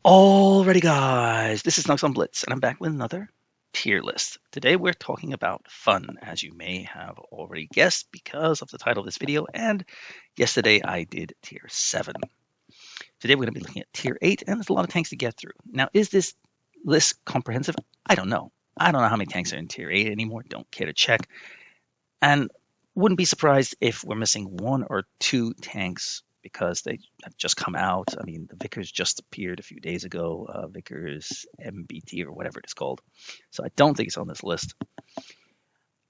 Alrighty, guys, this is Snugsonblitz, and I'm back with another tier list. Today we're talking about fun, as you may have already guessed because of the title of this video, and yesterday I did tier 7. Today we're going to be looking at tier 8, and there's a lot of tanks to get through. Now, is this list comprehensive? I don't know. I don't know how many tanks are in tier 8 anymore, don't care to check, and wouldn't be surprised if we're missing 1 or 2 tanks because they have just come out. I mean, the Vickers just appeared a few days ago, Vickers MBT or whatever it's called. So I don't think it's on this list.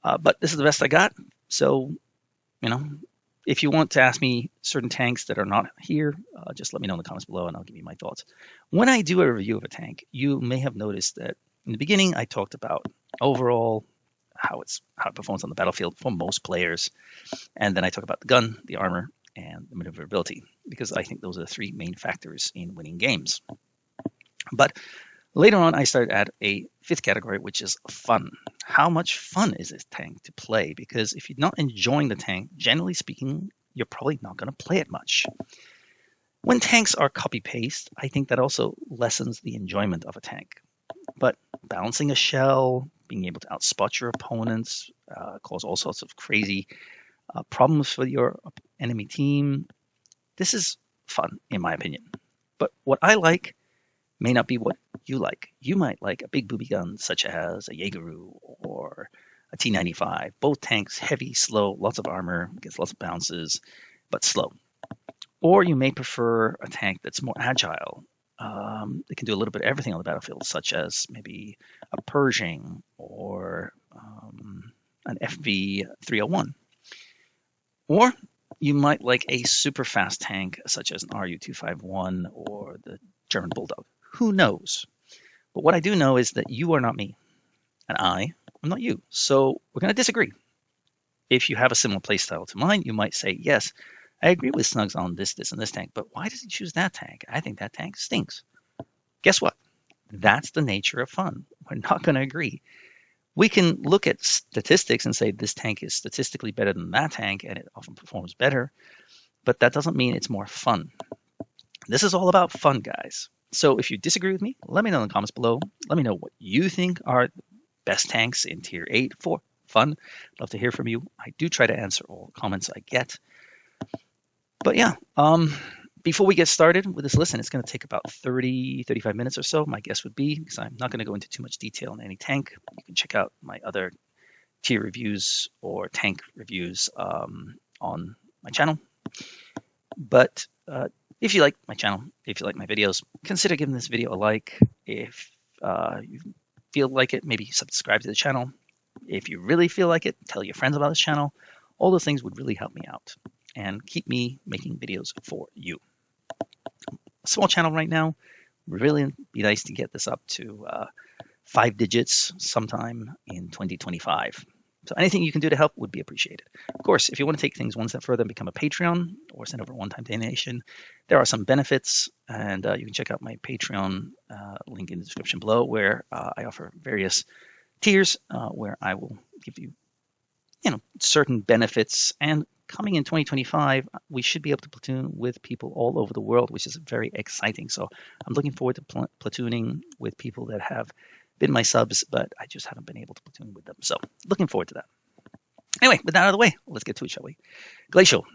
But this is the best I got. So, if you want to ask me certain tanks that are not here, just let me know in the comments below and I'll give you my thoughts. When I do a review of a tank, you may have noticed that in the beginning I talked about overall how it performs on the battlefield for most players. And then I talk about the gun, the armor, and the maneuverability, because I think those are the 3 main factors in winning games. But later on, I started at a 5th category, which is fun. How much fun is this tank to play? Because if you're not enjoying the tank, generally speaking, you're probably not going to play it much. When tanks are copy-paste, I think that also lessens the enjoyment of a tank. But balancing a shell, being able to outspot your opponents, cause all sorts of crazy problems for your enemy team. This is fun, in my opinion. But what I like may not be what you like. You might like a big booby gun such as a Jaegeru or a T-95. Both tanks, heavy, slow, lots of armor, gets lots of bounces, but slow. Or you may prefer a tank that's more agile. It can do a little bit of everything on the battlefield, such as maybe a Pershing or an FV-301. Or you might like a super fast tank such as an RU-251 or the German Bulldog. Who knows? But what I do know is that you are not me, and I am not you. So we're going to disagree. If you have a similar playstyle to mine, you might say, yes, I agree with Snugs on this, and this tank, but why does he choose that tank? I think that tank stinks. Guess what? That's the nature of fun. We're not going to agree. We can look at statistics and say this tank is statistically better than that tank, and it often performs better, but that doesn't mean it's more fun. This is all about fun, guys. So if you disagree with me, let me know in the comments below. Let me know what you think are the best tanks in tier 8 for fun. Love to hear from you. I do try to answer all comments I get. But yeah, before we get started with this list, and it's going to take about 35 minutes or so, my guess would be, because I'm not going to go into too much detail on any tank. You can check out my other tier reviews or tank reviews on my channel. But if you like my channel, if you like my videos, consider giving this video a like. If you feel like it, maybe subscribe to the channel. If you really feel like it, tell your friends about this channel. All those things would really help me out and keep me making videos for you. A small channel right now. Really be nice to get this up to 5 digits sometime in 2025. So anything you can do to help would be appreciated. Of course, if you want to take things one step further and become a Patreon or send over a one-time donation, there are some benefits, and you can check out my Patreon link in the description below, where I offer various tiers where I will give you, certain benefits. And coming in 2025, we should be able to platoon with people all over the world, which is very exciting. So I'm looking forward to platooning with people that have been my subs, but I just haven't been able to platoon with them. So looking forward to that. Anyway, with that out of the way, let's get to it, shall we? Glacial.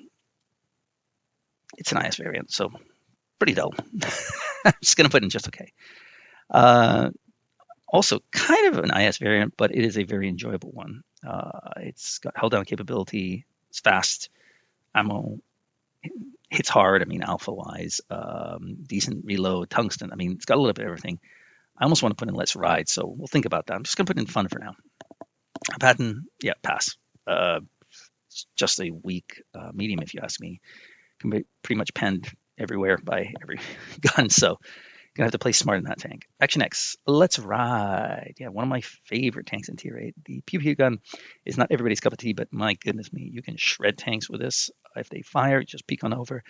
It's an IS variant, so pretty dull. I'm just going to put in just okay. Also kind of an IS variant, but it is a very enjoyable one. It's got held down capability. It's fast. Ammo hits hard. I mean, alpha-wise. Decent reload. Tungsten. I mean, it's got a little bit of everything. I almost want to put in Let's Ride, so we'll think about that. I'm just going to put in fun for now. Patton, yeah, pass. It's just a weak medium, if you ask me. Can be pretty much penned everywhere by every gun, so gonna have to play smart in that tank. Action X, Let's Ride. Yeah, one of my favorite tanks in tier 8. The pew pew gun is not everybody's cup of tea, but my goodness me, you can shred tanks with this. If they fire, just peek on over,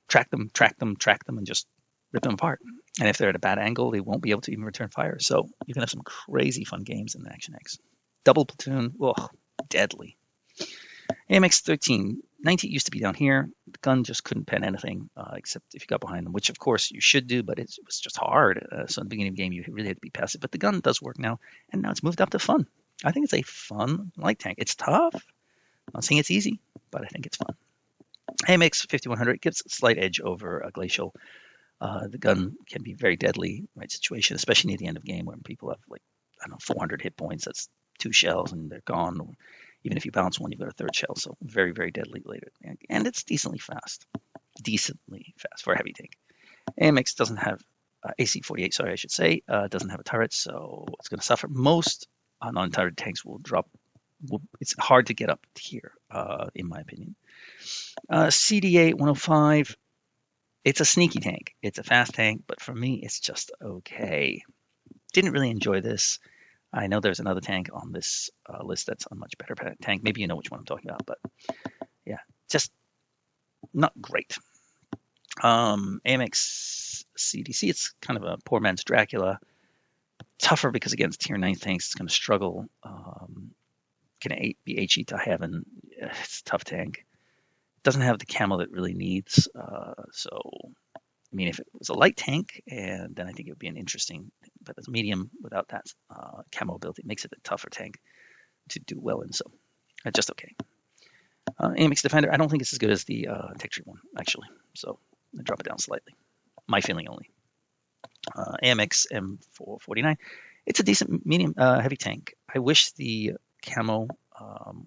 track them, and just rip them apart. And if they're at a bad angle, they won't be able to even return fire. So you can have some crazy fun games in the Action X. Double platoon, deadly. AMX-13, 90 used to be down here. The gun just couldn't pen anything except if you got behind them, which of course you should do, but it was just hard. So in the beginning of the game, you really had to be passive. But the gun does work now, and now it's moved up to fun. I think it's a fun light tank. It's tough. I'm not saying it's easy, but I think it's fun. AMX 5100 gives a slight edge over a glacial. The gun can be very deadly, right situation, especially near the end of the game when people have like, I don't know, 400 hit points. That's 2 shells and they're gone. Even if you bounce one, you've got a 3rd shell. So very, very deadly later. And it's decently fast for a heavy tank. AMX doesn't have AC-48, sorry, I should say, doesn't have a turret, so it's going to suffer. Most non-turret tanks will drop. It's hard to get up here, in my opinion. CDA 105, it's a sneaky tank. It's a fast tank, but for me, it's just okay. Didn't really enjoy this. I know there's another tank on this list that's a much better tank. Maybe you know which one I'm talking about, but yeah, just not great. AMX CDC, it's kind of a poor man's Dracula. Tougher because against tier 9 tanks, it's going to struggle. Can be HE to heaven. It's a tough tank. Doesn't have the camo that it really needs. So, I mean, if it was a light tank, and then I think it would be an interesting, but it's medium without that camo ability. It makes it a tougher tank to do well in. So, just okay. AMX Defender, I don't think it's as good as the Tech Tree one, actually. So, I drop it down slightly. My feeling only. AMX M449, it's a decent medium heavy tank. I wish the camo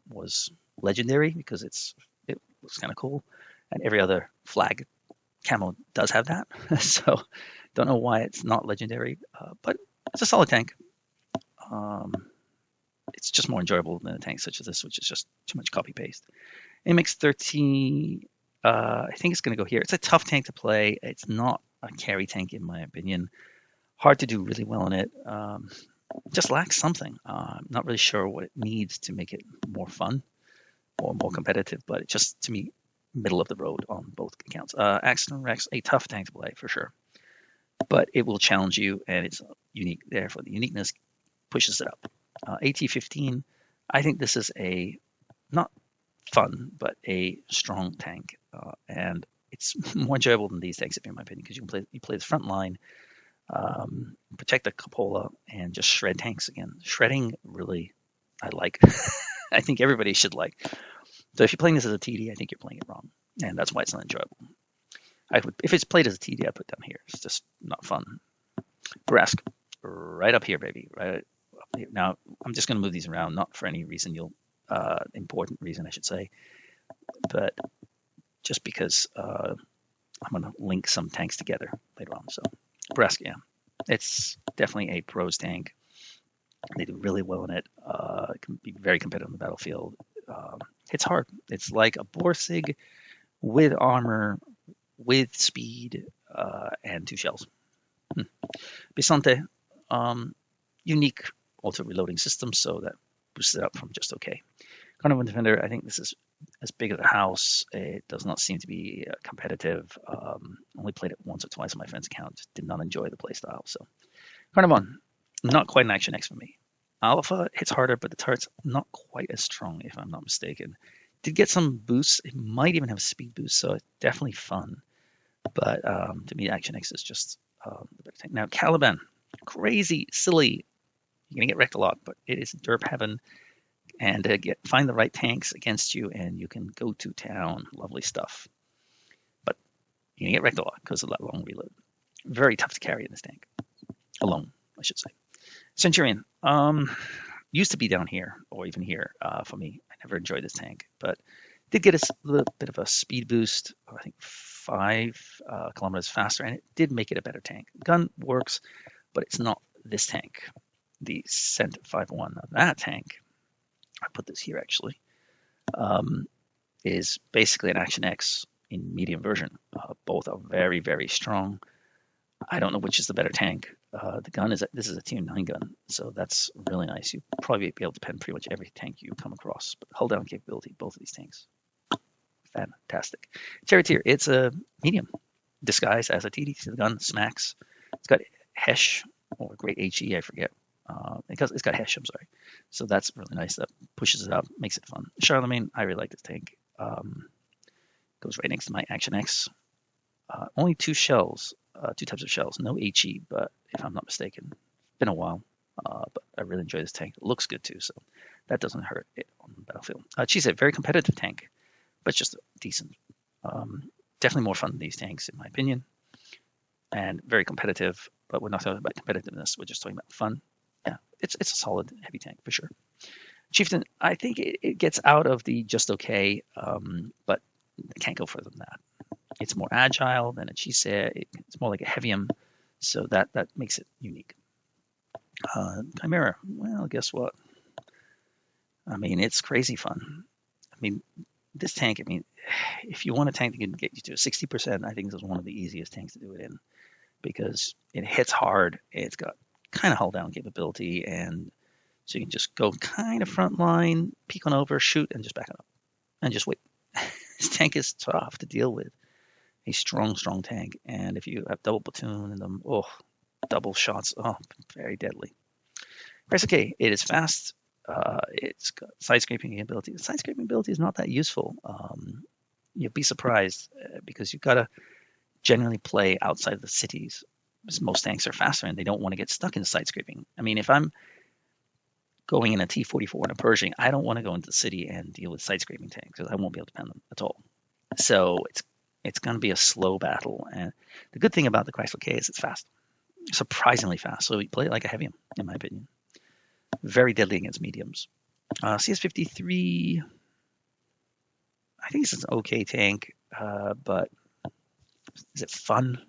was legendary because it looks kind of cool, and every other flag camo does have that. So don't know why it's not legendary, but it's a solid tank. It's just more enjoyable than a tank such as this, which is just too much copy paste. AMX 13, I think it's going to go here. It's a tough tank to play. It's not a carry tank in my opinion. Hard to do really well in it. Just lacks something. I'm not really sure what it needs to make it more fun or more competitive, but it's just, to me, middle of the road on both accounts. Accident Rex, a tough tank to play for sure, but it will challenge you, and it's unique. Therefore, the uniqueness pushes it up. AT-15, I think this is a not fun, but a strong tank, and it's more enjoyable than these tanks, in my opinion, because you play the front line, protect the cupola, and just shred tanks again. Shredding, really, I like. I think everybody should like. So if you're playing this as a TD, I think you're playing it wrong, and that's why it's not enjoyable. If it's played as a TD, I put down here. It's just not fun. Brask, right up here, baby, right up here. Now I'm just going to move these around, not for any reason important reason, I should say, but just because I'm going to link some tanks together later on. So Brask, yeah, it's definitely a pros tank. They do really well in it. It can be very competitive on the battlefield. It's hard. It's like a Borsig with armor, with speed, and 2 shells. Bisonte, unique auto reloading system, so that boosts it up from just okay. Carnival Defender, I think this is as big as a house. It does not seem to be competitive. Only played it once or twice on my friend's account. Just did not enjoy the playstyle. So Carnival, not quite an Action X for me. Alpha hits harder, but the turret's not quite as strong, if I'm not mistaken. Did get some boosts. It might even have a speed boost, so it's definitely fun. But to me, Action X is just the better thing. Now, Caliban, crazy, silly. You're going to get wrecked a lot, but it is derp heaven. And find the right tanks against you, and you can go to town. Lovely stuff. But you're going to get wrecked a lot because of that long reload. Very tough to carry in this tank. Alone, I should say. Centurion used to be down here, or even here for me. I never enjoyed this tank, but did get a little bit of a speed boost. I think 5 kilometers faster, and it did make it a better tank. Gun works, but it's not this tank. The Cent 5.1 of that tank, I put this here actually, is basically an Action X in medium version. Both are very, very strong. I don't know which is the better tank. The gun this is a tier 9 gun, so that's really nice. You'll probably be able to pen pretty much every tank you come across. But hull down capability, both of these tanks, fantastic. Charioteer, it's a medium disguised as a TD. The gun smacks. It's got Hesh or great HE, I forget. It's got Hesh, I'm sorry. So that's really nice. That pushes it up, makes it fun. Charlemagne, I really like this tank. Goes right next to my Action X. Only two shells, two types of shells. No HE, but if I'm not mistaken, it's been a while. But I really enjoy this tank. It looks good too, so that doesn't hurt it on the battlefield. She's a very competitive tank, but just decent. Definitely more fun than these tanks, in my opinion, and very competitive. But we're not talking about competitiveness. We're just talking about fun. Yeah, it's a solid heavy tank for sure. Chieftain, I think it gets out of the just okay, but it can't go further than that. It's more agile than a Chise. It's more like a Heavium, so that makes it unique. Chimera, well, guess what? I mean, it's crazy fun. I mean, this tank, I mean, if you want a tank that can get you to 60%, I think this is one of the easiest tanks to do it in because it hits hard. It's got kind of hull down capability, and so you can just go kind of front line, peek on over, shoot, and just back it up, and just wait. This tank is tough to deal with. A strong tank, and if you have double platoon and them, double shots, very deadly. Price okay, it is fast. It's got side scraping ability. The side scraping ability is not that useful. You'll be surprised because you've got to generally play outside of the cities. Because most tanks are faster and they don't want to get stuck in side scraping. I mean, if I'm going in a T-44 and a Pershing, I don't want to go into the city and deal with side scraping tanks because I won't be able to pen them at all. So it's going to be a slow battle. And the good thing about the Chrysler K is it's fast, surprisingly fast. So you play it like a Heavium, in my opinion. Very deadly against mediums. CS53, I think it's an okay tank, but is it fun?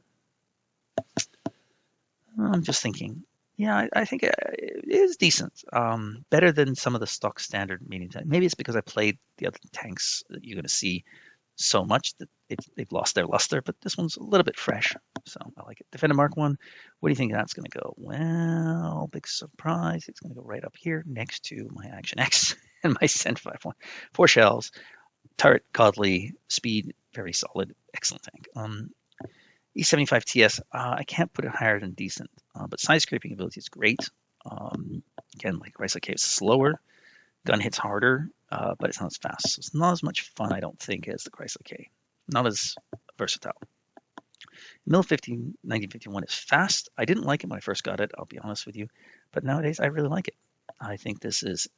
I'm just thinking. Yeah, I think it is decent. Better than some of the stock standard medium tanks. Maybe it's because I played the other tanks that you're going to see so much that they've lost their luster, but this one's a little bit fresh, so I like it. Defender Mark 1, where do you think that's going to go? Well, big surprise, it's going to go right up here next to my Action X and my Send 5.1. 4 shells, turret, godly, speed, very solid, excellent tank. E75 TS, I can't put it higher than decent, but side scraping ability is great. Again, like Chrysler K, it's slower, gun hits harder, but it's not as fast. So it's not as much fun, I don't think, as the Chrysler K. Not as versatile. Mil 1951 is fast. I didn't like it when I first got it, I'll be honest with you, but nowadays I really like it. I think this is,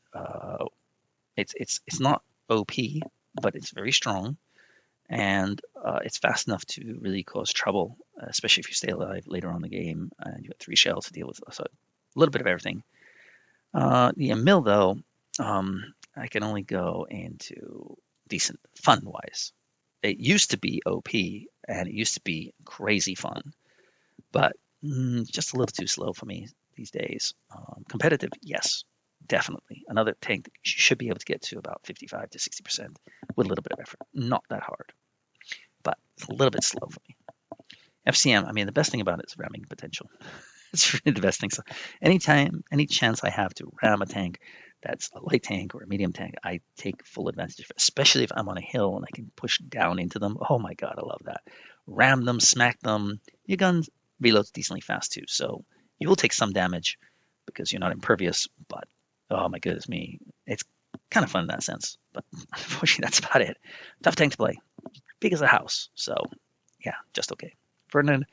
it's not OP, but it's very strong, and it's fast enough to really cause trouble, especially if you stay alive later on in the game and you have 3 shells to deal with. So a little bit of everything. The Mil, though, I can only go into decent fun-wise. It used to be OP, and it used to be crazy fun, but just a little too slow for me these days. Competitive, yes, definitely. Another tank that you should be able to get to about 55 to 60% with a little bit of effort. Not that hard, but it's a little bit slow for me. FCM, I mean, the best thing about it is ramming potential. It's really the best thing. So any chance I have to ram a tank that's a light tank or a medium tank, I take full advantage of it, especially if I'm on a hill and I can push down into them. Oh my God, I love that. Ram them, smack them. Your gun reloads decently fast too, so you will take some damage because you're not impervious, but oh my goodness me, it's kind of fun in that sense, but unfortunately that's about it. Tough tank to play. Big as a house, so yeah, just okay. Ferdinand,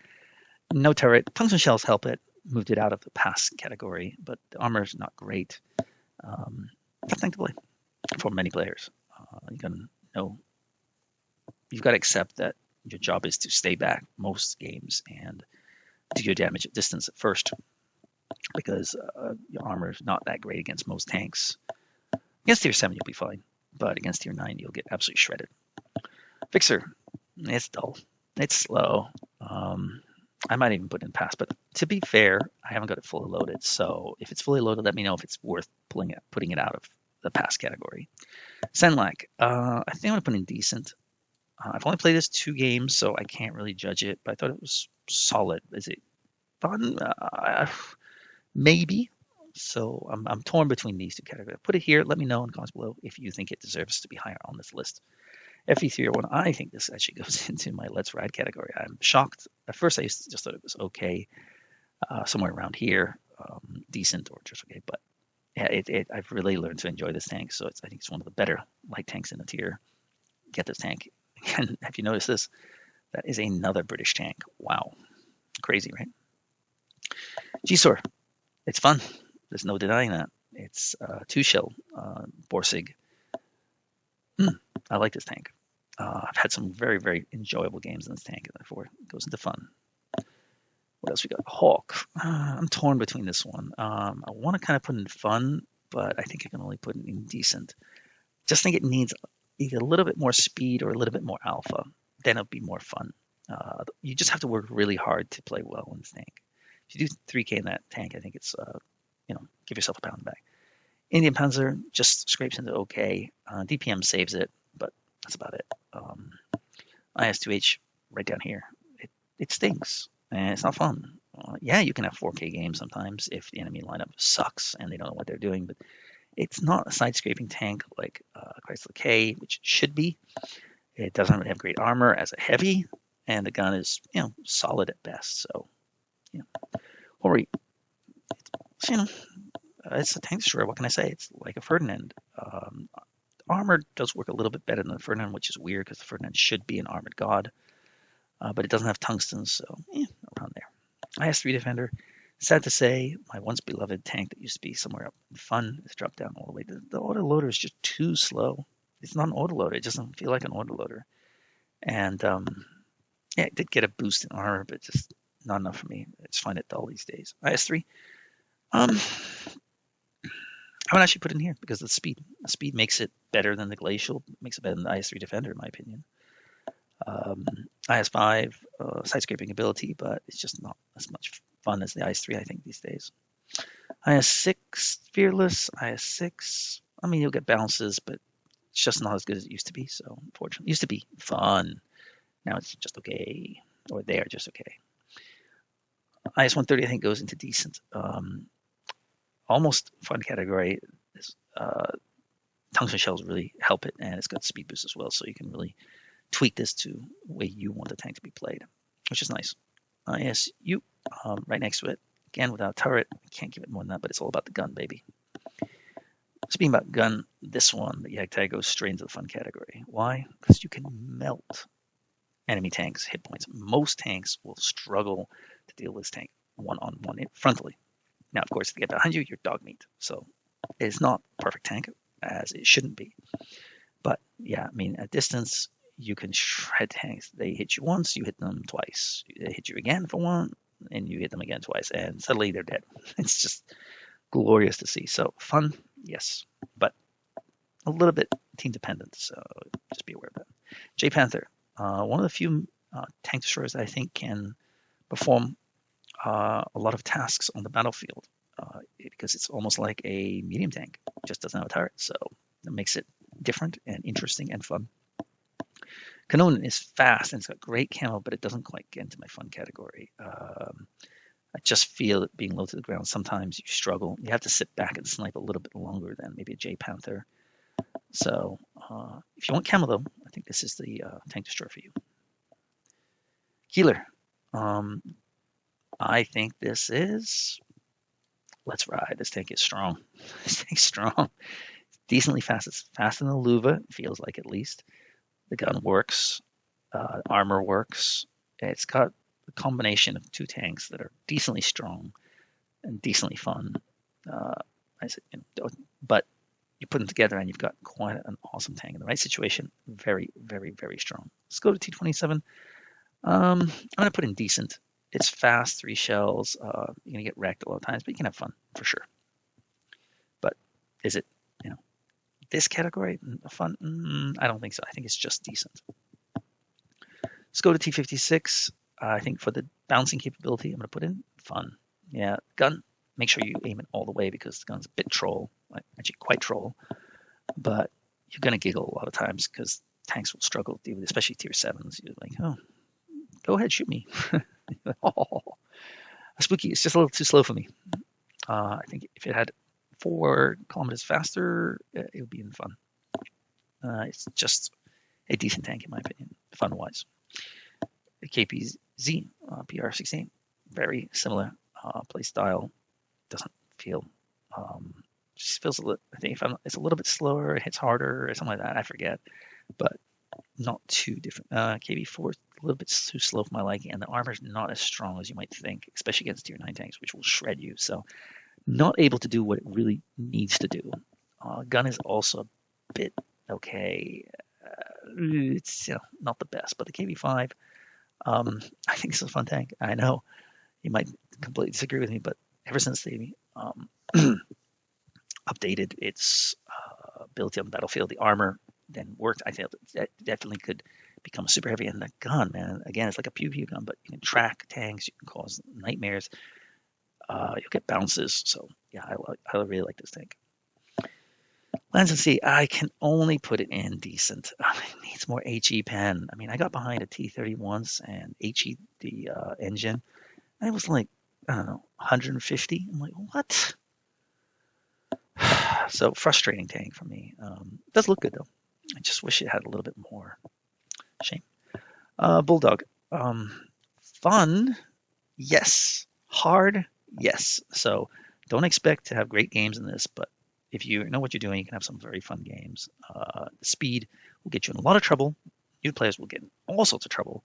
no turret. Tungsten shells help it. Moved it out of the pass category, but the armor is not great. Tough thing to play for many players. You've got to accept that your job is to stay back most games and do your damage at distance at first, because your armor is not that great against most tanks. Against tier 7 you'll be fine, but against tier 9 you'll get absolutely shredded. Fixer, it's dull, it's slow. I might even put in pass, but to be fair, I haven't got it fully loaded. So if it's fully loaded, let me know if it's worth putting it out of the pass category. Senlac, I think I'm going to put in decent. I've only played this 2 games, so I can't really judge it, but I thought it was solid. Is it fun? Maybe. So I'm torn between these 2 categories. Put it here. Let me know in the comments below if you think it deserves to be higher on this list. FE301, I think this actually goes into my Let's Ride category. I'm shocked. At first, I just thought it was okay, somewhere around here, decent or just okay. But yeah, I've really learned to enjoy this tank. So I think it's one of the better light tanks in the tier. Get this tank. And have you noticed this? That is another British tank. Wow. Crazy, right? G-Sor. It's fun. There's no denying that. It's 2-shell Borsig. I like this tank. I've had some very, very enjoyable games in this tank before it goes into fun. What else we got? Hawk. I'm torn between this one. I want to kind of put in fun, but I think I can only put it in decent. Just think it needs either a little bit more speed or a little bit more alpha. Then it'll be more fun. You just have to work really hard to play well in this tank. If you do 3K in that tank, I think it's, give yourself a pound back. Indian Panzer just scrapes into okay. DPM saves it, but that's about it. IS-2H right down here. It stinks, and it's not fun. Yeah, you can have 4K games sometimes if the enemy lineup sucks and they don't know what they're doing, but it's not a side-scraping tank like Chrysler K, which it should be. It doesn't really have great armor as a heavy, and the gun is, solid at best. So, Hori, it's a tank destroyer. What can I say? It's like a Ferdinand. Armor does work a little bit better than the Ferdinand, which is weird because the Ferdinand should be an armored god, but it doesn't have tungsten, so around there. IS-3 Defender. Sad to say, my once beloved tank that used to be somewhere up in fun has dropped down all the way. The autoloader is just too slow. It's not an autoloader. It doesn't feel like an autoloader. And it did get a boost in armor, but just not enough for me. I just find it dull these days. IS-3. I would actually put it in here because of the speed. The speed makes it better than the Glacial, makes it better than the IS-3 Defender, in my opinion. IS-5, side scraping ability, but it's just not as much fun as the IS-3, I think, these days. IS-6, Fearless, IS-6. I mean, you'll get bounces, but it's just not as good as it used to be. So, unfortunately, it used to be fun. Now it's just okay, or they are just okay. IS-130, I think, goes into decent. Almost fun category. Tungsten shells really help it, and it's got speed boost as well, so you can really tweak this to the way you want the tank to be played, which is nice. ISU, right next to it. Again, without a turret, I can't give it more than that, but it's all about the gun, baby. Speaking about gun, this one, the Yagtag, goes straight into the fun category. Why? Because you can melt enemy tanks' hit points. Most tanks will struggle to deal with this tank one-on-one frontally. Now, of course, if they get behind you, you're dog meat. So it's not a perfect tank, as it shouldn't be. But yeah, I mean, at distance, you can shred tanks. They hit you once, you hit them twice. They hit you again for one, and you hit them again twice, and suddenly they're dead. It's just glorious to see. So fun, yes, but a little bit team dependent. So just be aware of that. J Panther, one of the few tank destroyers that I think can perform a lot of tasks on the battlefield because it's almost like a medium tank. It just doesn't have a turret, so it makes it different and interesting and fun. Canoon is fast and it's got great camo, but it doesn't quite get into my fun category. I just feel it being low to the ground. Sometimes you struggle. You have to sit back and snipe a little bit longer than maybe a J Panther. So if you want camo, though, I think this is the tank destroyer for you. Keeler. I think this is. Let's ride. This tank is strong. This tank's strong. It's decently fast. It's faster than the Luva. It feels like, at least. The gun works. Armor works. It's got a combination of two tanks that are decently strong and decently fun. But you put them together and you've got quite an awesome tank in the right situation. Very, very, very strong. Let's go to T27. I'm going to put in decent. It's fast, 3 shells. You're going to get wrecked a lot of times, but you can have fun for sure. But is it, this category fun? I don't think so. I think it's just decent. Let's go to T56. I think for the bouncing capability, I'm going to put in fun. Yeah, gun. Make sure you aim it all the way because the gun's a bit troll, actually quite troll. But you're going to giggle a lot of times because tanks will struggle to deal with, especially tier 7s. You're like, oh, go ahead, shoot me. Oh, spooky. It's just a little too slow for me. I think if it had 4 kilometers faster, it would be in fun. It's just a decent tank, in my opinion, fun-wise. The KPZ PR16, very similar play style. Doesn't feel, just feels a little. I think it's a little bit slower. It hits harder or something like that. I forget, but not too different. KB4 a little bit too slow for my liking, and the armor's not as strong as you might think, especially against tier 9 tanks, which will shred you. So not able to do what it really needs to do. Gun is also a bit okay. It's not the best, but the KB5, I think it's a fun tank. I know you might completely disagree with me, but ever since they updated its ability on the battlefield, the armor then worked. I felt that definitely could become super heavy. And the gun, man, again, it's like a pew pew gun, but you can track tanks, you can cause nightmares, you'll get bounces. So yeah, I really like this tank. Lands and Sea, I can only put it in decent. It needs more HE pen. I mean, I got behind a T30 once and HE the engine, and it was like, I don't know, 150. I'm like, what? So frustrating tank for me. It does look good though. I just wish it had a little bit more. Shame. Bulldog. Fun, yes. Hard, yes. So don't expect to have great games in this, but if you know what you're doing, you can have some very fun games. Speed will get you in a lot of trouble. New players will get in all sorts of trouble,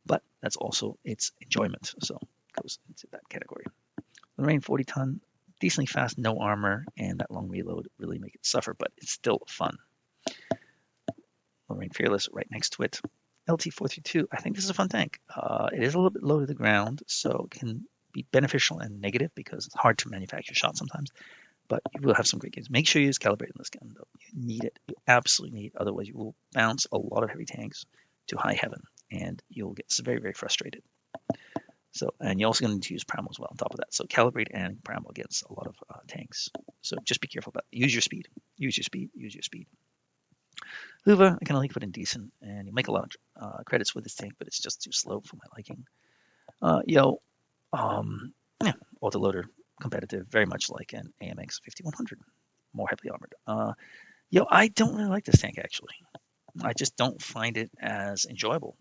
but that's also its enjoyment. So it goes into that category. Lorraine 40 ton, decently fast, no armor, and that long reload really make it suffer, but it's still fun. Lorraine Fearless right next to it. LT432, I think this is a fun tank. It is a little bit low to the ground, so it can be beneficial and negative because it's hard to manufacture shots sometimes, but you will have some great games. Make sure you use Calibrate in this gun, though. You need it. You absolutely need it. Otherwise, you will bounce a lot of heavy tanks to high heaven, and you'll get very, very frustrated. So, and you're also going to need to use Pramo as well on top of that. So Calibrate and Pramo against a lot of tanks. So just be careful about it. Use your speed. Use your speed. Use your speed. Hoover, I can only put in decent, and you make a lot of credits with this tank, but it's just too slow for my liking. Yeah, autoloader, competitive, very much like an AMX 5100, more heavily armored. I don't really like this tank actually. I just don't find it as enjoyable.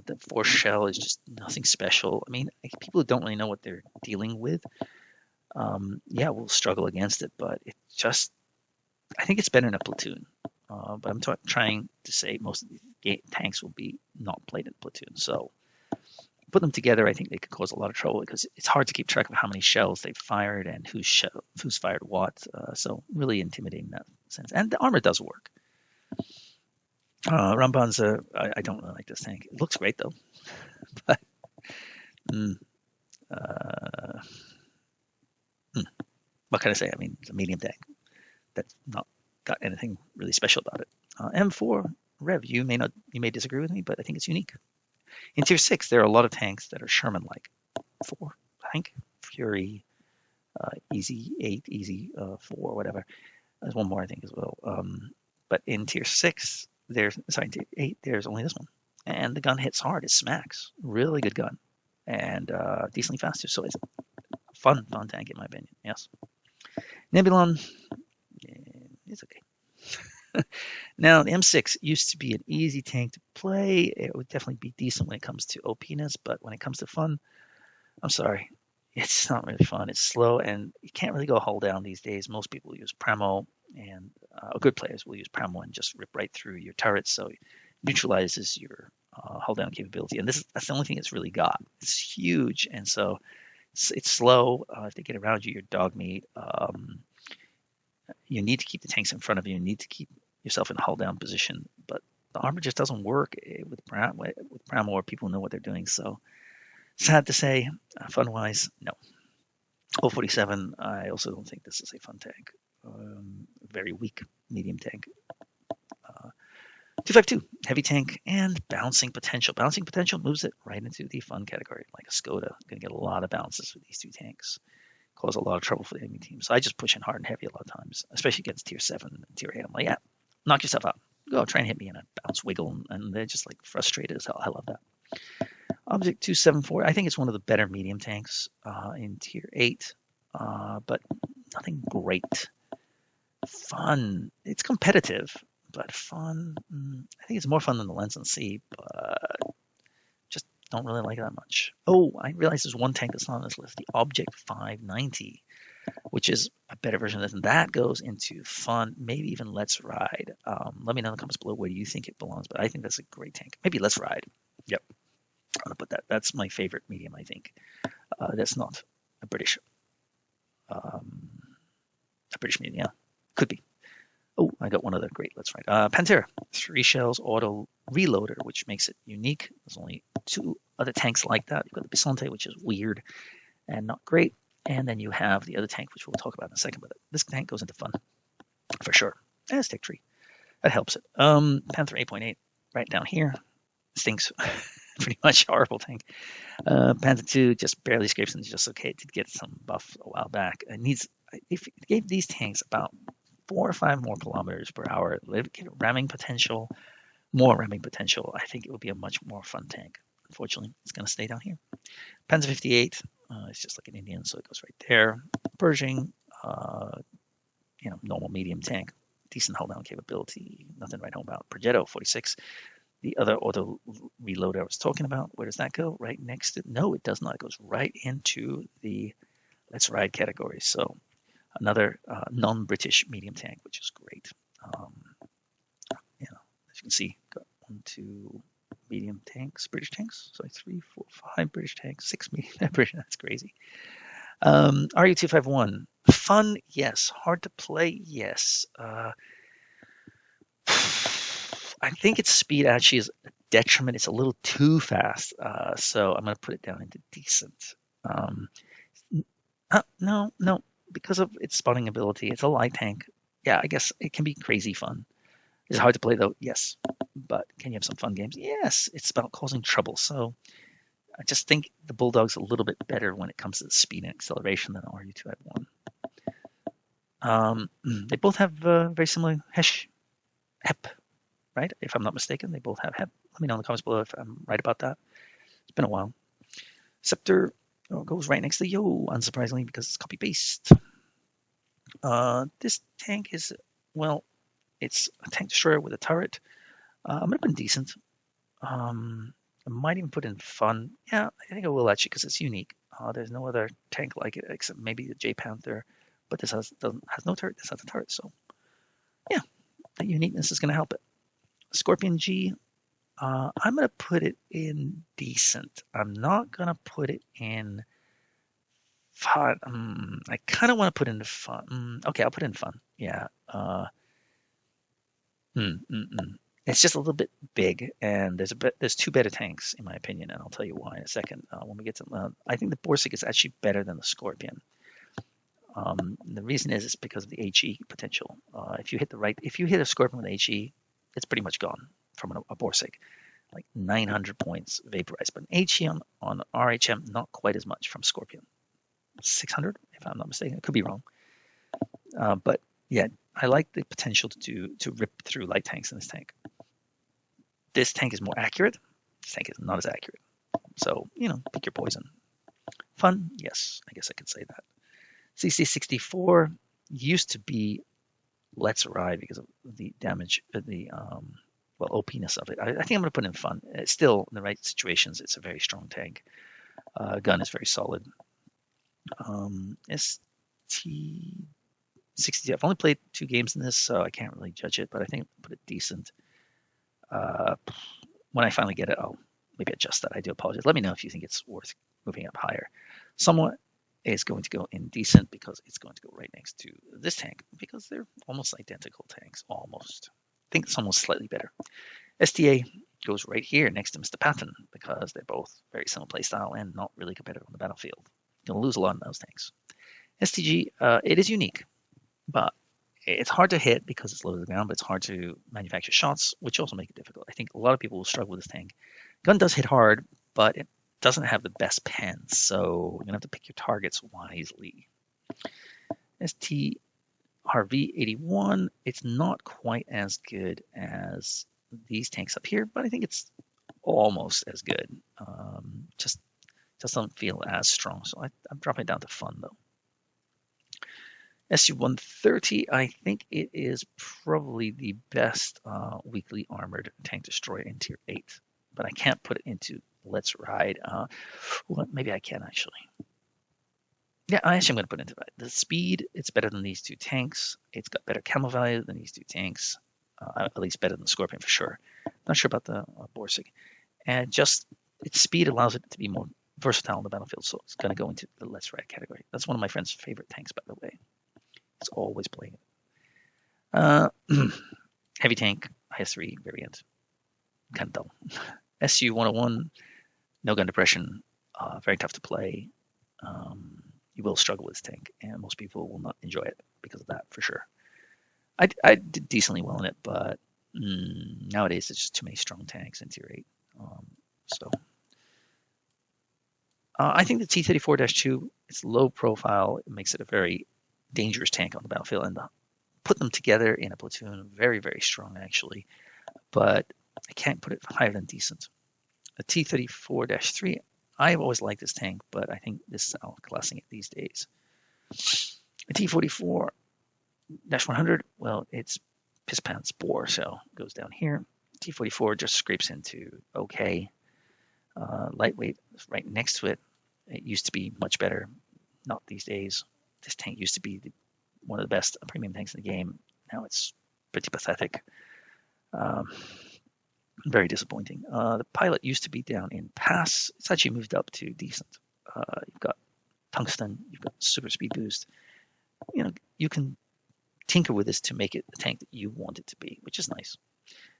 The force shell is just nothing special. I mean, people who don't really know what they're dealing with, will struggle against it, but I think it's better in a platoon. But I'm trying to say most of the tanks will be not played in platoon. So put them together, I think they could cause a lot of trouble because it's hard to keep track of how many shells they've fired and who's fired what. So really intimidating in that sense. And the armor does work. Rambanza, I don't really like this tank. It looks great though. But what can I say? I mean, it's a medium tank that's not got anything really special about it. M4 Rev, you may disagree with me, but I think it's unique. In tier 6, there are a lot of tanks that are Sherman-like. 4, I think, Fury, Easy 8, Easy 4, whatever. There's one more, I think, as well. But in tier 6, tier 8, there's only this one. And the gun hits hard. It smacks. Really good gun. And decently fast, too. So it's a fun tank, in my opinion. Yes. Nebulon, it's okay. Now, the M6 used to be an easy tank to play. It would definitely be decent when it comes to OPness, but when it comes to fun, I'm sorry. It's not really fun. It's slow, and you can't really go hull down these days. Most people use Pramo, and good players will use Pramo and just rip right through your turrets, so it neutralizes your hull down capability. And that's the only thing it's really got. It's huge, and so it's slow. If they get around you, you're dog meat. You need to keep the tanks in front of you. You need to keep yourself in a hull down position, but the armor just doesn't work with Pramo or people know what they're doing. So sad to say, fun wise, no. 047, I also don't think this is a fun tank. Very weak medium tank. 252, heavy tank and bouncing potential. Bouncing potential moves it right into the fun category, like a Skoda. Going to get a lot of bounces with these two tanks. Cause a lot of trouble for the enemy team. So I just push in hard and heavy a lot of times, especially against tier 7 and tier 8. I'm like, yeah, knock yourself out. Go try and hit me, and I bounce wiggle, and they're just like frustrated as hell. I love that. Object 274, I think it's one of the better medium tanks in tier 8, but nothing great. Fun. It's competitive, but fun. I think it's more fun than the Lens and Sea, but just don't really like it that much. Oh, I realize there's one tank that's not on this list, the Object 590. which is a better version of this. And that goes into fun, maybe even Let's Ride. Let me know in the comments below where you think it belongs, but I think that's a great tank. Maybe Let's Ride. Yep, I'm gonna put that. That's my favorite medium, I think. That's not a um, British medium. Yeah, could be. Oh, I got one other great. Let's Ride. Pantera, 3 shells, auto reloader, which makes it unique. There's only 2 other tanks like that. You've got the Bisonte, which is weird and not great. And then you have the other tank, which we'll talk about in a second. But this tank goes into fun for sure. And stick tree. That helps it. Panther 8.8 right down here. Stinks. Pretty much horrible tank. Panther 2 just barely escapes and just okay. It did get some buff a while back. If it gave these tanks about 4 or 5 more kilometers per hour, ramming potential, more ramming potential, I think it would be a much more fun tank. Unfortunately, it's going to stay down here. Panzer 58, it's just like an Indian, so it goes right there. Pershing, normal medium tank, decent hold down capability, nothing to write home about. Progetto 46, the other auto reloader I was talking about. Where does that go? Right next to? No, it does not. It goes right into the Let's Ride category. So another non-British medium tank, which is great. As you can see, got 1, 2 medium tanks, British tanks. So 3, 4, 5 British tanks, 6 medium British. That's crazy. RU251, fun, yes. Hard to play, yes. I think its speed actually is a detriment. It's a little too fast, so I'm going to put it down into decent. No, because of its spotting ability, it's a light tank. Yeah, I guess it can be crazy fun. Is it hard to play though? Yes. But can you have some fun games? Yes. It's about causing trouble. So I just think the Bulldog's a little bit better when it comes to the speed and acceleration than the RU251. They both have very similar HEP, right? If I'm not mistaken, they both have HEP. Let me know in the comments below if I'm right about that. It's been a while. Scepter goes right next to Yo, unsurprisingly, because it's copy-paste. This tank is, well, it's a tank destroyer with a turret. I'm going to put in decent. I might even put in fun. Yeah, I think I will actually because it's unique. There's no other tank like it except maybe the J Panther, but this has no turret. This has a turret, so yeah, the uniqueness is going to help it. Scorpion G, I'm going to put it in decent. I'm not going to put it in fun. I kind of want to put in fun. Okay, I'll put in fun. Yeah. It's just a little bit big, and there's 2 better tanks in my opinion, and I'll tell you why in a second when we get to. I think the Borsig is actually better than the Scorpion. The reason is because of the HE potential. If you hit a Scorpion with HE, it's pretty much gone from a Borsig, like 900 points vaporized. But an HE on RHM, not quite as much from Scorpion. 600, if I'm not mistaken. I could be wrong. But yeah, I like the potential to rip through light tanks in this tank. This tank is more accurate. This tank is not as accurate. So, pick your poison. Fun? Yes, I guess I could say that. CC64 used to be Let's Ride because of the damage, OP-ness of it. I think I'm going to put in fun. It's still, in the right situations, it's a very strong tank. Gun is very solid. ST60, I've only played 2 games in this, so I can't really judge it, but I think I'll put it decent. When I finally get it, I'll maybe adjust that. I do apologize. Let me know if you think it's worth moving up higher. Somewhat is going to go in decent because it's going to go right next to this tank because they're almost identical tanks. Almost. I think it's almost slightly better. STA goes right here next to Mr. Patton because they're both very similar playstyle and not really competitive on the battlefield. You're going to lose a lot in those tanks. STG, it is unique, but it's hard to hit because it's low to the ground, but it's hard to manufacture shots, which also make it difficult. I think a lot of people will struggle with this tank. Gun does hit hard, but it doesn't have the best pens, so you're going to have to pick your targets wisely. STRV81, it's not quite as good as these tanks up here, but I think it's almost as good. Just doesn't feel as strong, so I'm dropping it down to fun, though. SU-130, I think it is probably the best weakly armored tank destroyer in Tier 8, but I can't put it into Let's Ride. Well, maybe I can, actually. Yeah, I actually am going to put into that. The speed, it's better than these two tanks. It's got better camo value than these two tanks. At least better than the Scorpion for sure. Not sure about the Borsig. And just its speed allows it to be more versatile on the battlefield, so it's going to go into the less rad category. That's one of my friend's favorite tanks, by the way. He's always playing it. Heavy tank, IS-3 variant, kind of dull. SU-101, no gun depression, very tough to play. You will struggle with this tank, and most people will not enjoy it because of that, for sure. I did decently well in it, but nowadays there's just too many strong tanks in Tier 8. So I think the T-34-2, it's low profile. It makes it a very dangerous tank on the battlefield, and put them together in a platoon, very, very strong actually, but I can't put it higher than decent. The T-34-3, I've always liked this tank, but I think this is outclassing it these days. The T-44-100, well, it's piss pants bore, so it goes down here. T-44 just scrapes into okay. Lightweight is right next to it. It used to be much better, not these days. This tank used to be one of the best premium tanks in the game. Now it's pretty pathetic. Very disappointing. The pilot used to be down in pass. It's actually moved up to decent. You've got tungsten. You've got super speed boost. You know, you can tinker with this to make it the tank that you want it to be, which is nice.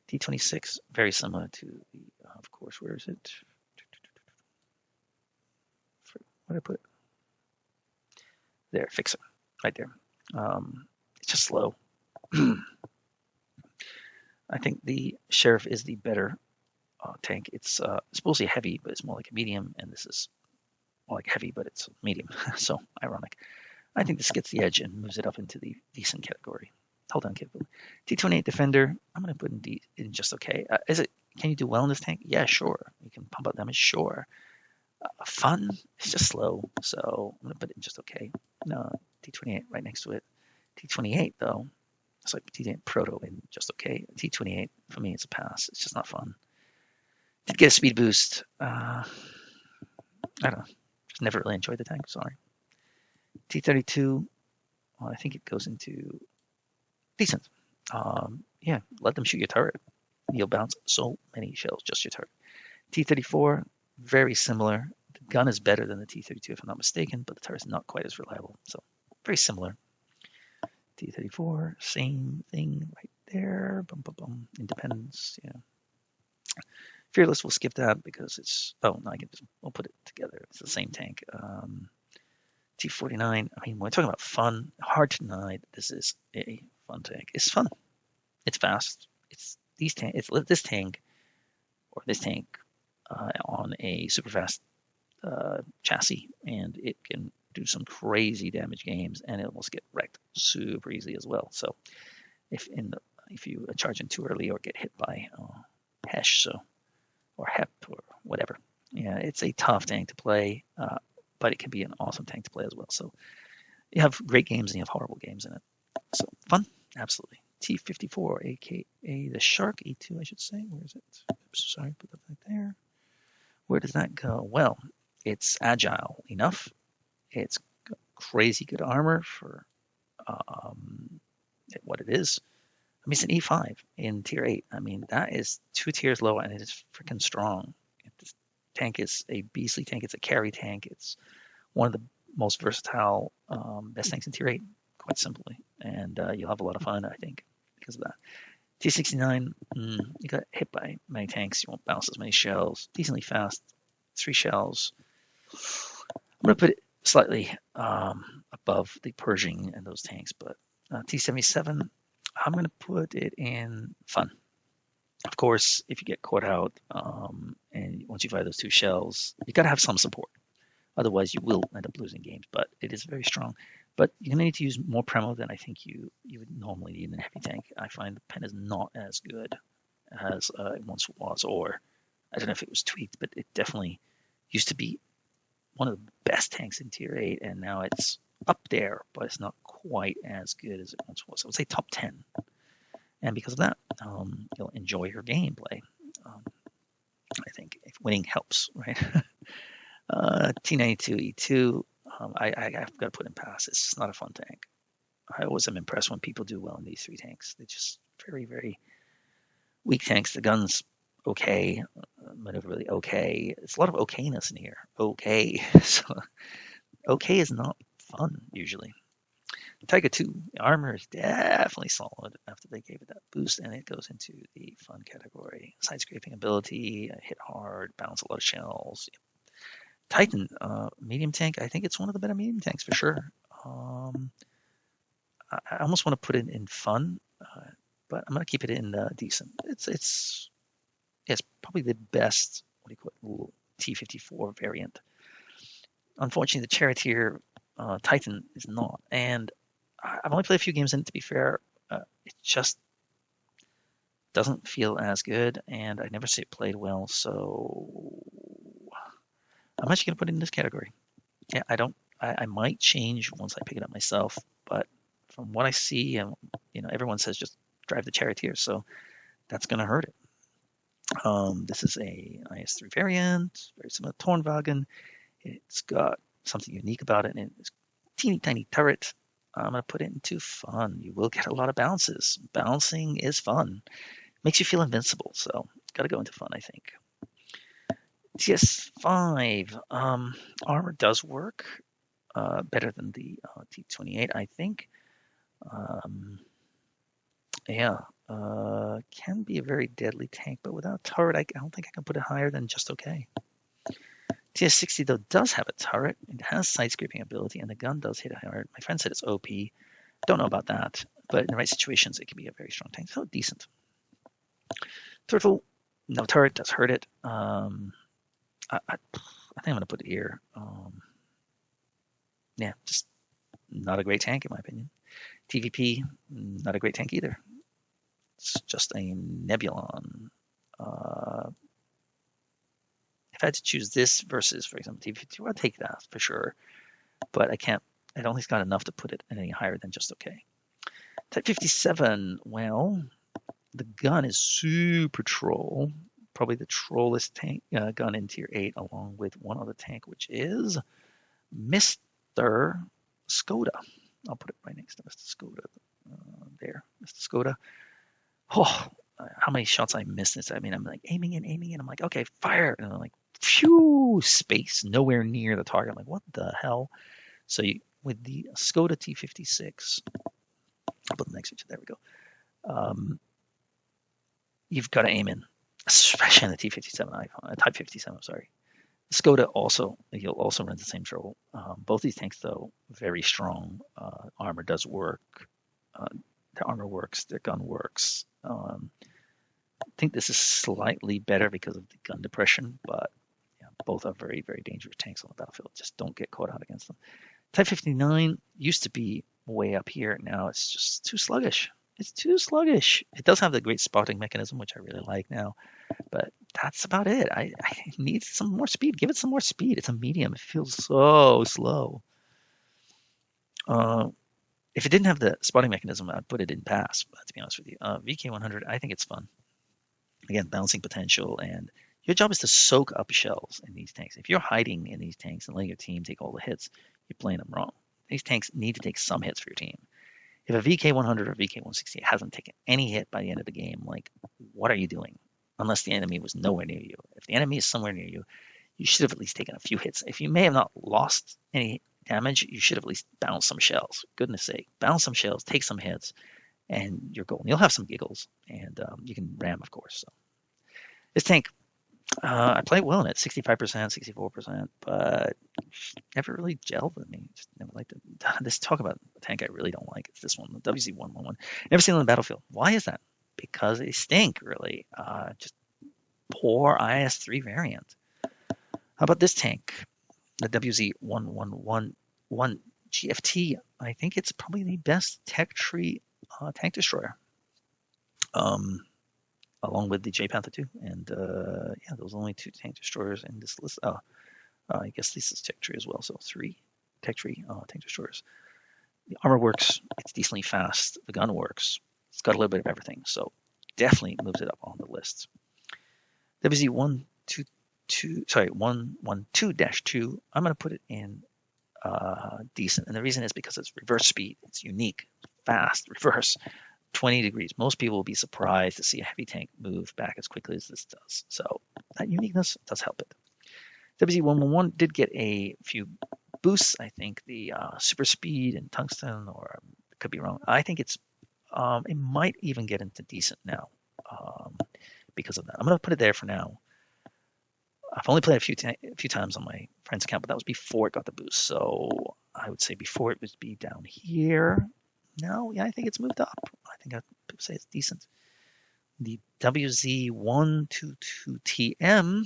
T-26, very similar to the, of course, where is it? What did I put? There, Fixer, right there. It's just slow. I think the Sheriff is the better tank. It's supposedly heavy, but it's more like a medium, and this is more like heavy, but it's medium. So ironic. I think this gets the edge and moves it up into the decent category. Hold on, capability. T-28 Defender, I'm going to put in just okay. Can you do well in this tank? Yeah, sure. You can pump out damage, sure. Fun, it's just slow, so I'm going to put it in just okay. No, T-28 right next to it. T-28, though, it's like T-28 Proto in just okay. T-28, for me, it's a pass. It's just not fun. Did get a speed boost. I don't know. Just never really enjoyed the tank, sorry. T-32, well, I think it goes into decent. Yeah, let them shoot your turret. You'll bounce so many shells, just your turret. T-34, very similar. The gun is better than the T-32 if I'm not mistaken, but the turret is not quite as reliable. So very similar. T-34, same thing right there. Bum, bum, bum. Independence, yeah. Fearless, we'll skip that because it's, oh, no, we'll put it together. It's the same tank. T-49, I mean, when we're talking about fun, hard to deny that this is a fun tank. It's fun. It's fast. It's this tank on a super fast chassis, and it can do some crazy damage games, and it almost get wrecked super easily as well. So if you charge in too early or get hit by Hesh, or Hep or whatever, yeah, it's a tough tank to play, but it can be an awesome tank to play as well. So you have great games and you have horrible games in it. So fun, absolutely. T-54, aka the Shark, E2, I should say. Where is it? Oops, sorry, put that right there. Where does that go? Well, it's agile enough. It's got crazy good armor for what it is. I mean, it's an E5 in Tier 8. I mean, that is 2 tiers lower, and it is freaking strong. This tank is a beastly tank. It's a carry tank. It's one of the most versatile, best tanks in Tier 8, quite simply. And you'll have a lot of fun, I think, because of that. T-69, you got hit by many tanks. You won't bounce as many shells. Decently fast, 3 shells. I'm going to put it slightly above the Pershing and those tanks, but T-77, I'm going to put it in fun. Of course, if you get caught out and once you fire those 2 shells, you got to have some support. Otherwise, you will end up losing games, but it is very strong. But you're going to need to use more Premo than I think you would normally need in a heavy tank. I find the pen is not as good as it once was, or I don't know if it was tweaked, but it definitely used to be one of the best tanks in Tier 8, and now it's up there, but it's not quite as good as it once was. I would say top 10. And because of that, you'll enjoy your gameplay. I think if winning helps, right? T92E2, I've got to put in pass. It's just not a fun tank. I always am impressed when people do well in these three tanks. They're just very, very weak tanks. The gun's okay, maneuverability okay. It's a lot of okayness in here. Okay, so okay is not fun usually. Tiger 2, the armor is definitely solid after they gave it that boost, and it goes into the fun category. Side scraping ability, hit hard, bounce a lot of shells. Titan, medium tank, I think it's one of the better medium tanks for sure. I almost want to put it in fun, but I'm going to keep it in decent. It's probably the best, what do you call it, T54 variant. Unfortunately, the Charioteer Titan is not, and I've only played a few games in it, to be fair. It just doesn't feel as good, and I never see it played well, so I'm actually going to put it in this category. Yeah, I might change once I pick it up myself, but from what I see, and everyone says just drive the Charioteer, so that's going to hurt it. This is a IS3 variant, very similar to Tornwagen. It's got something unique about it, and it's teeny tiny turret. I'm going to put it into fun. You will get a lot of bounces. Bouncing is fun. Makes you feel invincible, so got to go into fun, I think. TS5, armor does work better than the T28, I think. Can be a very deadly tank, but without a turret, I don't think I can put it higher than just okay. TS60, though, does have a turret. It has side scraping ability, and the gun does hit hard. My friend said it's OP. Don't know about that, but in the right situations, it can be a very strong tank. So decent. Turtle, no turret, does hurt it. I think I'm going to put it here. Just not a great tank, in my opinion. TVP, not a great tank either. It's just a Nebulon. If I had to choose this versus, for example, TV2, I'd take that for sure. But I don't think it's got enough to put it any higher than just okay. Type 57, well, the gun is super troll. Probably the trollest tank gun in tier 8, along with one other tank, which is Mr. Skoda. I'll put it right next to Mr. Skoda. There, Mr. Skoda. Oh, how many shots I missed this. I mean, I'm like aiming in. I'm like, okay, fire. And I'm like, phew, space, nowhere near the target. I'm like, what the hell? So with the Skoda T56, I'll put the next picture. There we go. You've got to aim in, especially on the T57 Type 57. I'm sorry. Skoda also, you'll also run the same trouble. Both these tanks, though, very strong. Armor does work. Their armor works. Their gun works. I think this is slightly better because of the gun depression, but both are very, very dangerous tanks on the battlefield. Just don't get caught out against them. Type 59 used to be way up here. Now it's just too sluggish. It's too sluggish. It does have the great spotting mechanism, which I really like now, but that's about it. I need some more speed. Give it some more speed. It's a medium. It feels so slow. If it didn't have the spotting mechanism, I'd put it in pass, to be honest with you. VK100, I think it's fun. Again, bouncing potential, and your job is to soak up shells in these tanks. If you're hiding in these tanks and letting your team take all the hits, you're playing them wrong. These tanks need to take some hits for your team. If a VK100 or VK160 hasn't taken any hit by the end of the game, like, what are you doing? Unless the enemy was nowhere near you. If the enemy is somewhere near you, you should have at least taken a few hits. If you may have not lost any damage, you should have at least bounced some shells. Goodness sake, bounce some shells, take some hits, and you're golden. You'll have some giggles, and you can ram, of course. So this tank, I play well in it, 65%, 64%, but never really gelled with me. Just never liked it. This talk about a tank I really don't like. It's this one, the WZ111. Never seen it on the battlefield. Why is that? Because they stink, really. Just poor IS3 variant. How about this tank? The WZ1111 GFT. I think it's probably the best tech tree tank destroyer. Along with the J Panther 2. And those are only 2 tank destroyers in this list. I guess this is tech tree as well. So 3 tech tree tank destroyers. The armor works. It's decently fast. The gun works. It's got a little bit of everything. So definitely moves it up on the list. WZ112-2. I'm going to put it in decent. And the reason is because it's reverse speed. It's unique, fast, reverse, 20 degrees. Most people will be surprised to see a heavy tank move back as quickly as this does. So that uniqueness does help it. WZ111 did get a few boosts. I think the super speed and tungsten, or could be wrong. I think it might even get into decent now because of that. I'm going to put it there for now. I've only played a few times on my friend's account, but that was before it got the boost. So I would say before it would be down here. No, yeah, I think it's moved up. I think people say it's decent. The WZ122TM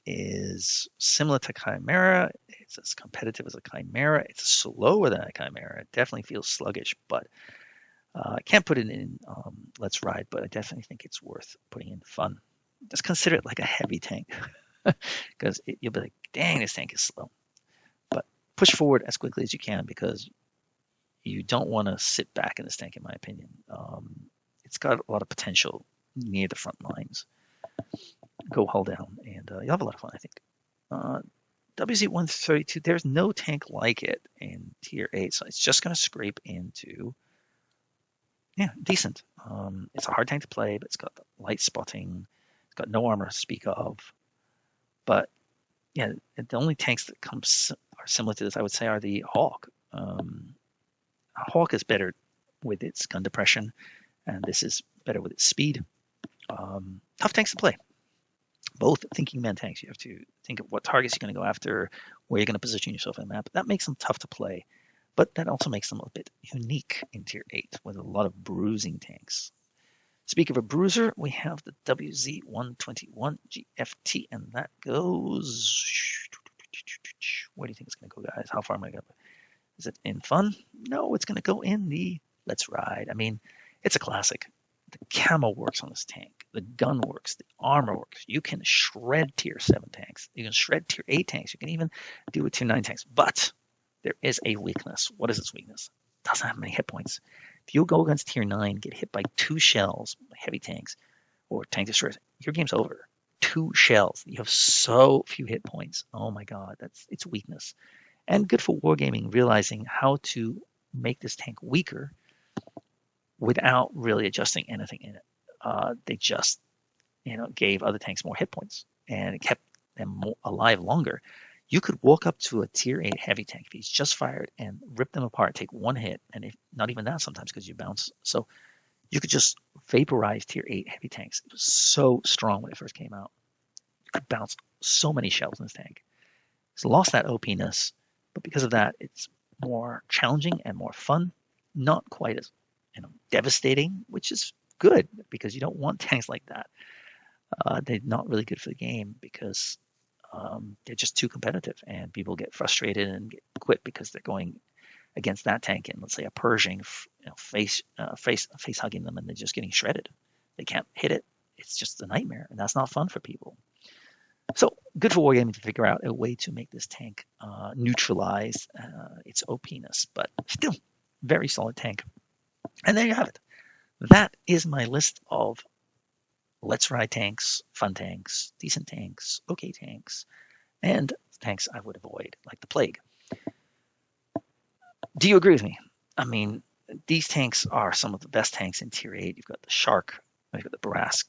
is similar to Chimera. It's as competitive as a Chimera. It's slower than a Chimera. It definitely feels sluggish, but I can't put it in Let's Ride, but I definitely think it's worth putting in fun. Just consider it like a heavy tank because you'll be like, dang, this tank is slow. But push forward as quickly as you can because you don't want to sit back in this tank, in my opinion. It's got a lot of potential near the front lines. Go hull down, and you'll have a lot of fun, I think. WZ-132, there's no tank like it in Tier 8, so it's just going to scrape into, yeah, decent. It's a hard tank to play, but it's got light spotting. It's got no armor to speak of. But, yeah, the only tanks that are similar to this, I would say, are the Hawk. Hawk is better with its gun depression, and this is better with its speed. Tough tanks to play. Both thinking man tanks. You have to think of what targets you're going to go after, where you're going to position yourself in the map. That makes them tough to play, but that also makes them a bit unique in Tier 8 with a lot of bruising tanks. Speak of a bruiser, we have the WZ-121 GFT, and that goes... Where do you think it's going to go, guys? How far am I going to go? Is it in fun? No, it's going to go in the Let's Ride. I mean, it's a classic. The camo works on this tank. The gun works. The armor works. You can shred Tier 7 tanks. You can shred Tier 8 tanks. You can even do it Tier 9 tanks. But there is a weakness. What is its weakness? It doesn't have many hit points. If you go against Tier 9, get hit by 2 shells, heavy tanks, or tank destroyers, your game's over. 2 shells. You have so few hit points. Oh my god, that's its weakness. And good for wargaming, realizing how to make this tank weaker without really adjusting anything in it. They just, gave other tanks more hit points, and it kept them alive longer. You could walk up to a Tier 8 heavy tank if he's just fired and rip them apart, take one hit, and if not even that sometimes because you bounce. So you could just vaporize Tier 8 heavy tanks. It was so strong when it first came out. You could bounce so many shells in this tank. It's lost that OP-ness, but because of that, it's more challenging and more fun. Not quite as devastating, which is good because you don't want tanks like that. They're not really good for the game because they're just too competitive, and people get frustrated and quit because they're going against that tank and let's say a Pershing, face hugging them, and they're just getting shredded. They can't hit it. It's just a nightmare, and that's not fun for people. So good for wargaming to figure out a way to make this tank neutralize its OP-ness, but still very solid tank. And there you have it. That is my list of Let's Ride tanks, fun tanks, decent tanks, okay tanks, and tanks I would avoid like the plague. Do you agree with me? I mean, these tanks are some of the best tanks in Tier 8. You've got the Shark, you've got the Barask,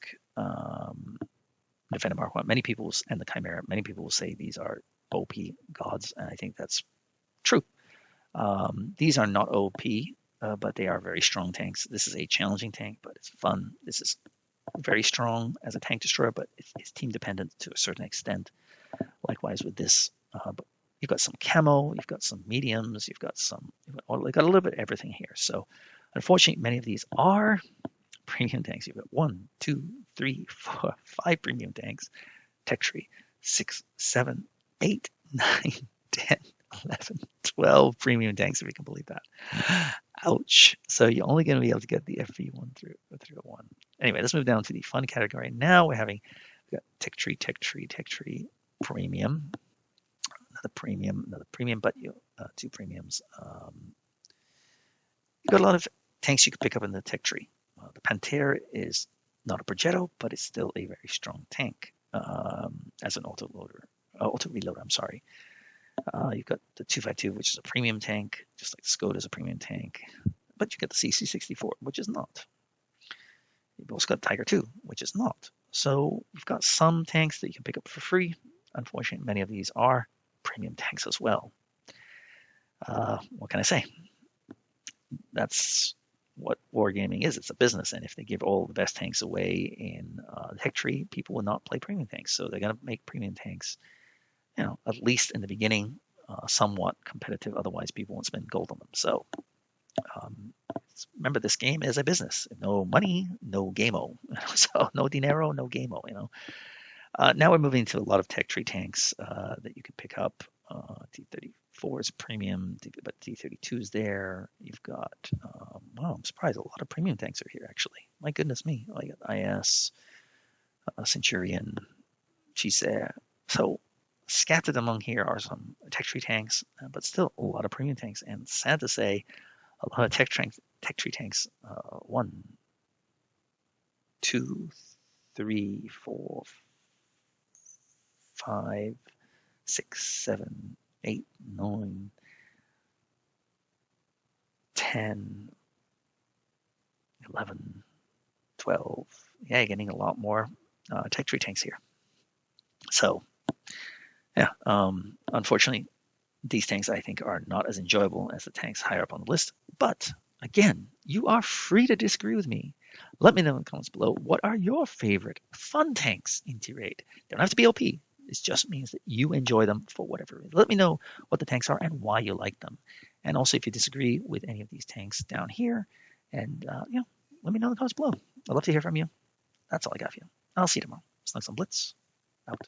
Defender Mark 1. Many people, and the Chimera, many people will say these are OP gods, and I think that's true. These are not OP, but they are very strong tanks. This is a challenging tank, but it's fun. This is very strong as a tank destroyer, but it's team dependent to a certain extent. Likewise with this, but you've got some camo, you've got some mediums, you've got a little bit of everything here. So unfortunately, many of these are premium tanks. You've got 1, 2, 3, 4, 5 premium tanks. Tech tree, 6, 7, 8, 9, 10, 11, 12 premium tanks, if you can believe that. Ouch. So you're only going to be able to get the FV1 through 1. Anyway, let's move down to the fun category. Now we've got tech tree, premium, another premium, but 2 premiums. You've got a lot of tanks you could pick up in the tech tree. The Panther is not a Progetto, but it's still a very strong tank as an auto reloader. I'm sorry. You've got the 252, which is a premium tank, just like the Skoda is a premium tank. But you get the CC64, which is not. You've also got Tiger 2, which is not. So you've got some tanks that you can pick up for free. Unfortunately, many of these are premium tanks as well. What can I say? That's what wargaming is. It's a business, and if they give all the best tanks away in the tech tree, people will not play premium tanks. So they're going to make premium tanks, at least in the beginning, somewhat competitive. Otherwise, people won't spend gold on them. So remember, this game is a business. No money, no gameo. So no dinero, no gameo. Now we're moving to a lot of tech tree tanks that you can pick up. T34 is premium, but T32 is there. You've got, wow, I'm surprised a lot of premium tanks are here, actually. My goodness me. I got IS, Centurion, Chisea. So scattered among here are some tech tree tanks, but still a lot of premium tanks. And sad to say, a lot of tech tree tanks, 1, 2, 3, 4, 5, 6, 7, 8, 9, 10, 11, 12. Yeah, getting a lot more tech tree tanks here. So, yeah, unfortunately, these tanks I think are not as enjoyable as the tanks higher up on the list. But again, you are free to disagree with me. Let me know in the comments below. What are your favorite fun tanks in Tier 8? They don't have to be OP. It just means that you enjoy them for whatever reason. Let me know what the tanks are and why you like them. And also, if you disagree with any of these tanks down here, and let me know in the comments below. I'd love to hear from you. That's all I got for you. I'll see you tomorrow. Snugsonblitz out.